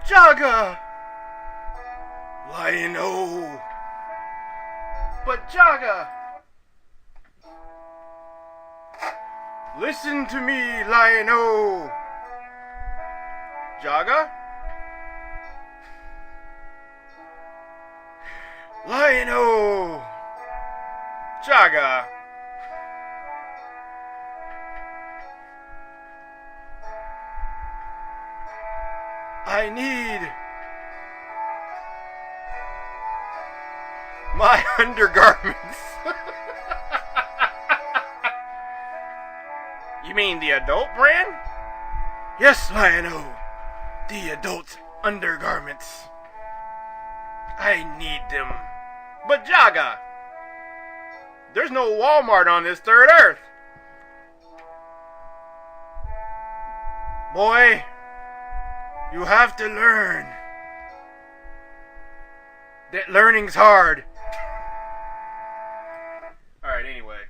Jaga! Lion-O! But Jaga! Listen to me, Lion-O! Jaga? Lion-O! Jaga! I need my undergarments. You mean the adult brand? Yes, Lion-O. The adult undergarments. I need them. But Jaga, there's no Walmart on this third Earth. Boy, you have to learn. That learning's hard. Alright, anyway.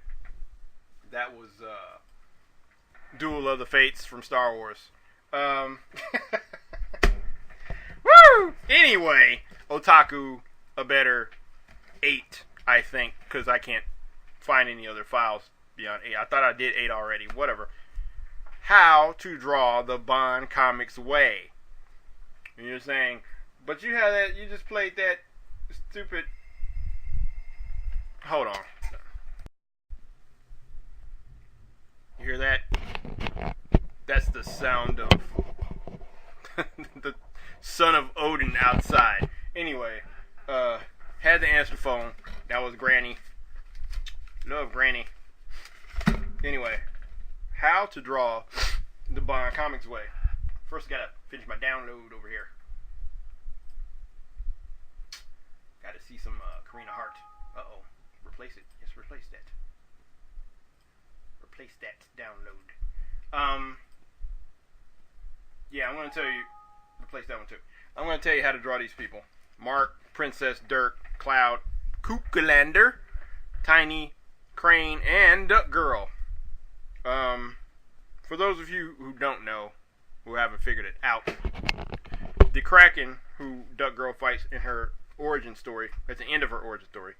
That was Duel of the Fates from Star Wars. Woo! Anyway, Otaku, a better 8, I think, because I can't find any other files beyond 8. I thought I did 8 already. Whatever. How to draw the Bond comics way. And you're saying, but you had that, you just played that stupid. Hold on. You hear that? That's the sound of the son of Odin outside. Anyway, had to answer the phone. That was Granny. Love Granny. Anyway, how to draw the Bond comics way. First, gotta finish my download over here. Gotta see some Karina Hart. Uh-oh. Replace it. Yes, replace that. Replace that download. Yeah, I'm gonna tell you. Replace that one too. I'm gonna tell you how to draw these people. Mark, Princess, Dirk, Cloud, Kookalander, Tiny, Crane, and Duck Girl. For those of you who don't know, who haven't figured it out, the Kraken, who Duck Girl fights in her origin story, at the end of her origin story,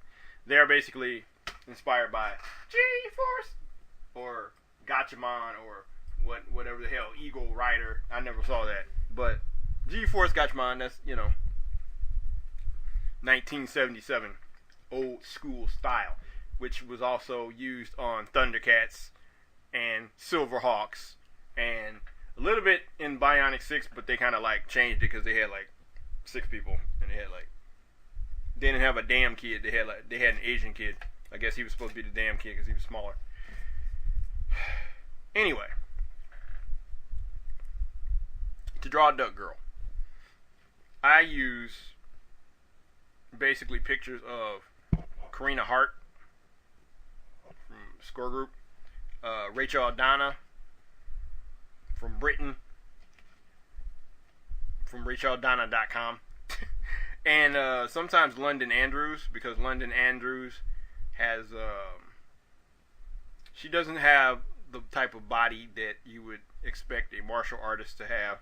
they are basically inspired by G-Force or Gatchaman or whatever the hell, Eagle Rider. I never saw that, but G-Force Gatchaman, that's, 1977 old school style, which was also used on Thundercats and Silverhawks and a little bit in Bionic 6, but they kind of like changed it because they had like 6 people and they didn't have a damn kid. They had an Asian kid. I guess he was supposed to be the damn kid because he was smaller. Anyway, to draw a Duck Girl, I use basically pictures of Karina Hart from Score Group, Rachel Aldana from Britain, from RachelAldana.com, and sometimes London Andrews, because London Andrews has she doesn't have the type of body that you would expect a martial artist to have,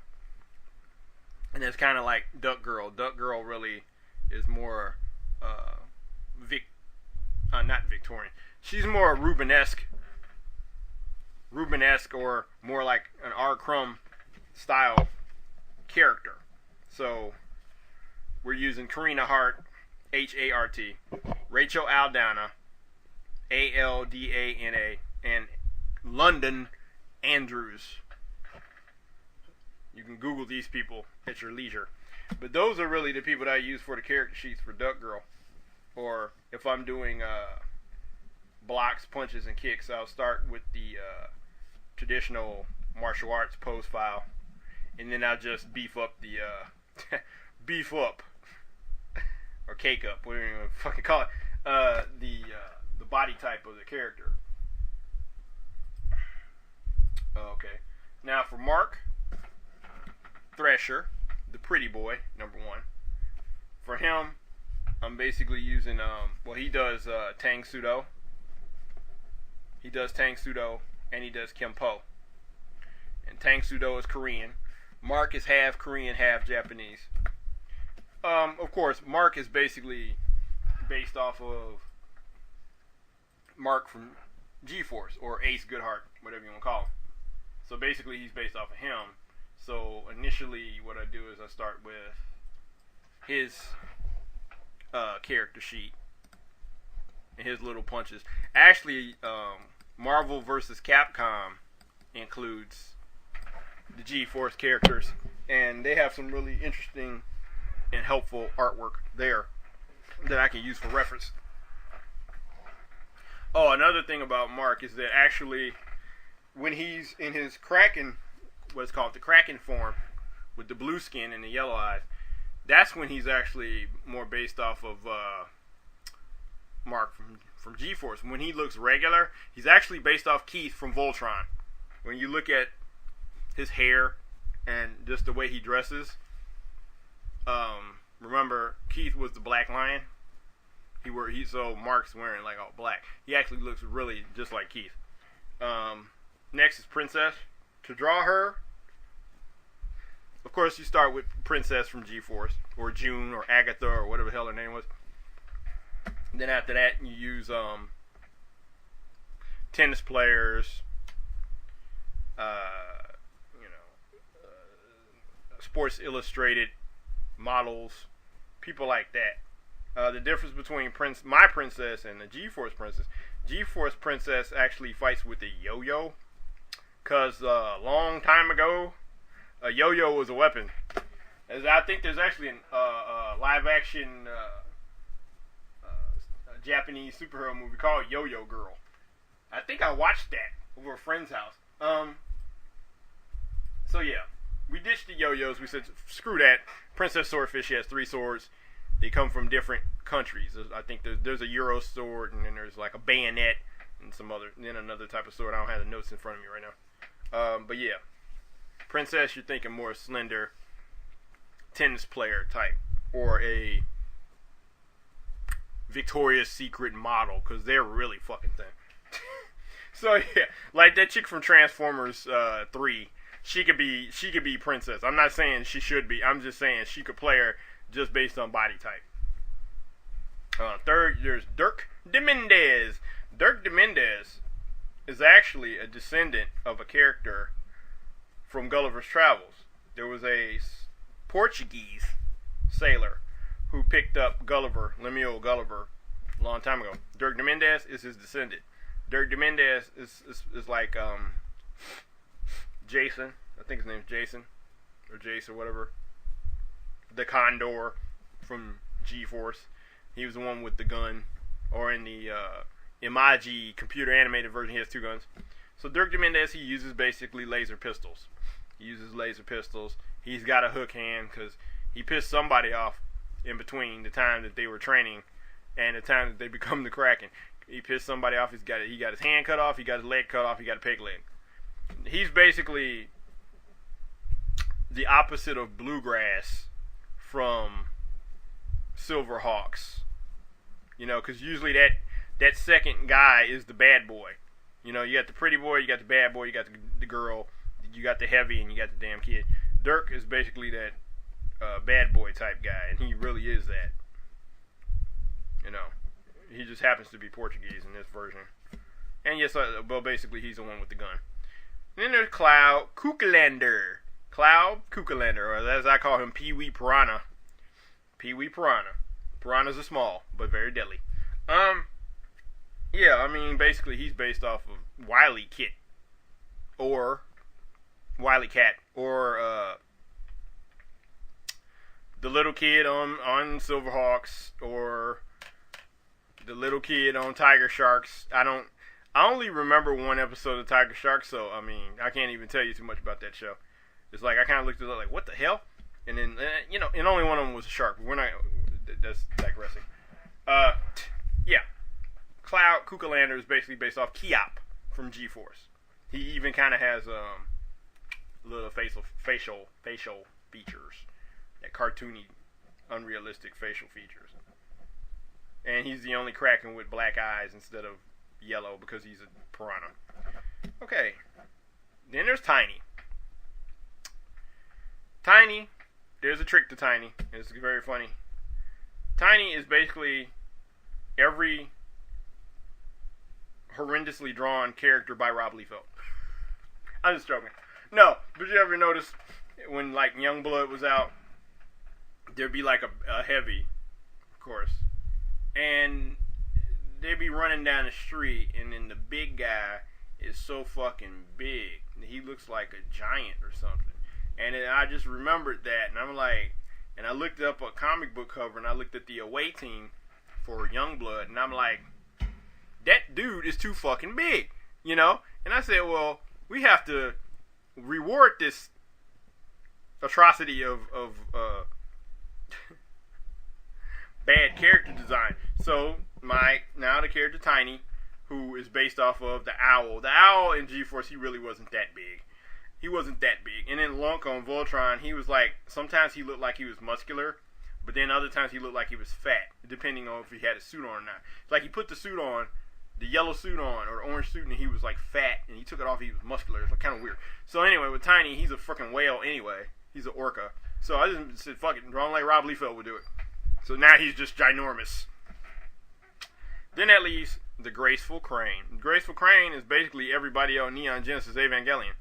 and it's kind of like Duck Girl. Duck Girl really is more not Victorian. She's more Rubenesque, or more like an R. Crumb style character. So we're using Karina Hart, H-A-R-T, Rachel Aldana, A-L-D-A-N-A, and London Andrews. You can Google these people at your leisure. But those are really the people that I use for the character sheets for Duck Girl. Or if I'm doing blocks, punches, and kicks, I'll start with the traditional martial arts pose file, and then I'll just beef up the or cake up, whatever you want to fucking call it, the body type of the character. Okay, now for Mark Thresher, the pretty boy, number 1. For him, I'm basically using well, he does Tang Sudo. He does Tang Sudo and he does Kempo. And Tang Sudo is Korean. Mark is half Korean, half Japanese. Of course, Mark is basically based off of Mark from G-Force or Ace Goodheart, whatever you want to call him. So basically, he's based off of him. So initially, what I do is I start with his character sheet and his little punches. Actually, Marvel vs. Capcom includes the G-Force characters, and they have some really interesting and helpful artwork there that I can use for reference. Oh, another thing about Mark is that actually, when he's in his Kraken, what's called the Kraken form, with the blue skin and the yellow eyes, that's when he's actually more based off of Mark from G-Force. When he looks regular, he's actually based off Keith from Voltron. When you look at his hair and just the way he dresses, remember Keith was the Black Lion. So Mark's wearing like all black. He actually looks really just like Keith. Next is Princess. To draw her, of course, you start with Princess from G-Force, or June, or Agatha, or whatever the hell her name was. And then after that, you use tennis players, Sports Illustrated models, people like that. The difference between my princess and the G-Force princess. G-Force princess actually fights with a yo-yo, because a long time ago, a yo-yo was a weapon. As I think there's actually a live-action Japanese superhero movie called Yo-Yo Girl. I think I watched that over a friend's house. So yeah, we ditched the yo-yos. We said, screw that. Princess Swordfish has 3 swords. They come from different countries. I think there's a Euro sword, and then there's like a bayonet, and then another type of sword. I don't have the notes in front of me right now. But yeah, Princess, you're thinking more slender tennis player type, or a Victoria's Secret model, because they're really fucking thin. So yeah, like that chick from Transformers 3, she could be Princess. I'm not saying she should be. I'm just saying she could play her just based on body type. Third, there's Dirk de Mendez. Dirk de Mendez is actually a descendant of a character from Gulliver's Travels. There was a Portuguese sailor who picked up Lemuel Gulliver, a long time ago. Dirk de Mendez is his descendant. Dirk de Mendez is like Jason. I think his name's Jason, or Jace, or whatever. The Condor from G-Force. He was the one with the gun. Or in the Imagi computer animated version, he has 2 guns. So Dirk de Mendez, he uses basically laser pistols. He's got a hook hand because he pissed somebody off in between the time that they were training and the time that they become the Kraken. He pissed somebody off. He got his hand cut off. He got his leg cut off. He got a peg leg. He's basically the opposite of Bluegrass from Silverhawks. Because usually that second guy is the bad boy. You got the pretty boy, you got the bad boy, you got the girl, you got the heavy, and you got the damn kid. Dirk is basically that bad boy type guy, and he really is that. He just happens to be Portuguese in this version. And yes, well, basically he's the one with the gun. And then there's Cloud Cuculander. Or as I call him, Pee-wee Piranha. Pee-wee Piranha. Piranhas are small, but very deadly. Yeah, I mean, basically he's based off of Wily Kit. Or Wily Cat. Or the little kid on Silverhawks. Or the little kid on Tiger Sharks. I only remember one episode of Tiger Sharks, so I mean, I can't even tell you too much about that show. It's like I kind of looked at it like, what the hell? And then and only one of them was a shark. But we're not. That's digressing. Yeah, Cloud Cuculander is basically based off Kiop from G-Force. He even kind of has little facial features, that cartoony, unrealistic facial features. And he's the only Kraken with black eyes instead of yellow because he's a piranha. Okay. Then there's Tiny. Tiny, there's a trick to Tiny. It's very funny. Tiny is basically every horrendously drawn character by Rob Liefeld. I'm just joking. No, but you ever notice when like Youngblood was out, there'd be like a heavy, of course, and they'd be running down the street, and then the big guy is so fucking big. He looks like a giant or something. And then I just remembered that, and I'm like, and I looked up a comic book cover, and I looked at the away team for Youngblood, and I'm like, that dude is too fucking big, you know? And I said, well, we have to reward this atrocity of bad character design. So now the character Tiny, who is based off of the Owl. The Owl in G-Force, he really wasn't that big. He wasn't that big. And then Lunk on Voltron, he was like, sometimes he looked like he was muscular, but then other times he looked like he was fat, depending on if he had a suit on or not. It's like he put the suit on, the yellow suit on, or the orange suit, and he was like fat, and he took it off, he was muscular. It's like kind of weird. So anyway, with Tiny, he's a freaking whale anyway. He's an orca. So I just said, fuck it, drawn like Rob Liefeld would do it. So now he's just ginormous. Then that leaves the Graceful Crane. The Graceful Crane is basically everybody on Neon Genesis Evangelion.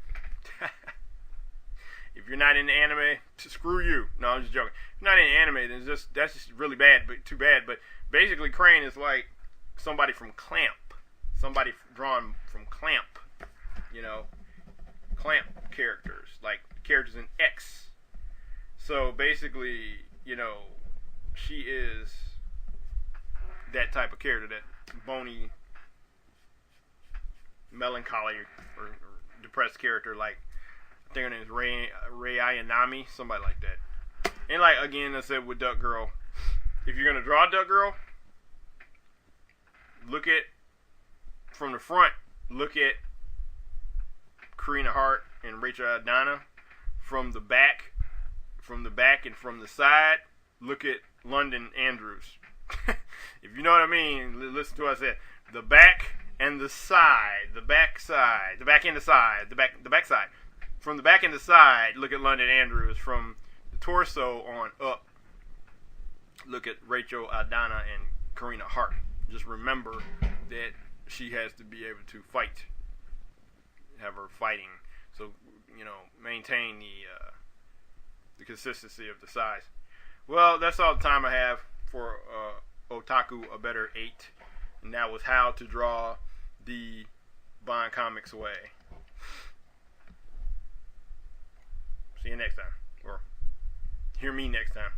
If you're not into anime, screw you. No, I'm just joking. If you're not into anime, then that's just really bad, but too bad. But basically, Crane is like somebody from Clamp. Somebody drawn from Clamp. You know, Clamp characters. Like characters in X. So basically, you know, she is that type of character, that bony, melancholy, or depressed character, like, I think her name is Rei Ayanami, somebody like that. And like, again, I said with Duck Girl, if you're going to draw Duck Girl, look at, from the front, look at Karina Hart and Rachel Aldana. From the back and from the side, look at London Andrews. If you know what I mean, listen to what I said. The back and the side, the back side, the back and the side, the back side. From the back and the side, look at London Andrews. From the torso on up, look at Rachel Aldana and Karina Hart. Just remember that she has to be able to fight, have her fighting. So, you know, maintain the consistency of the size. Well, that's all the time I have for Otaku A Better 8. And that was how to draw the Bond Comics way. See you next time. Or hear me next time.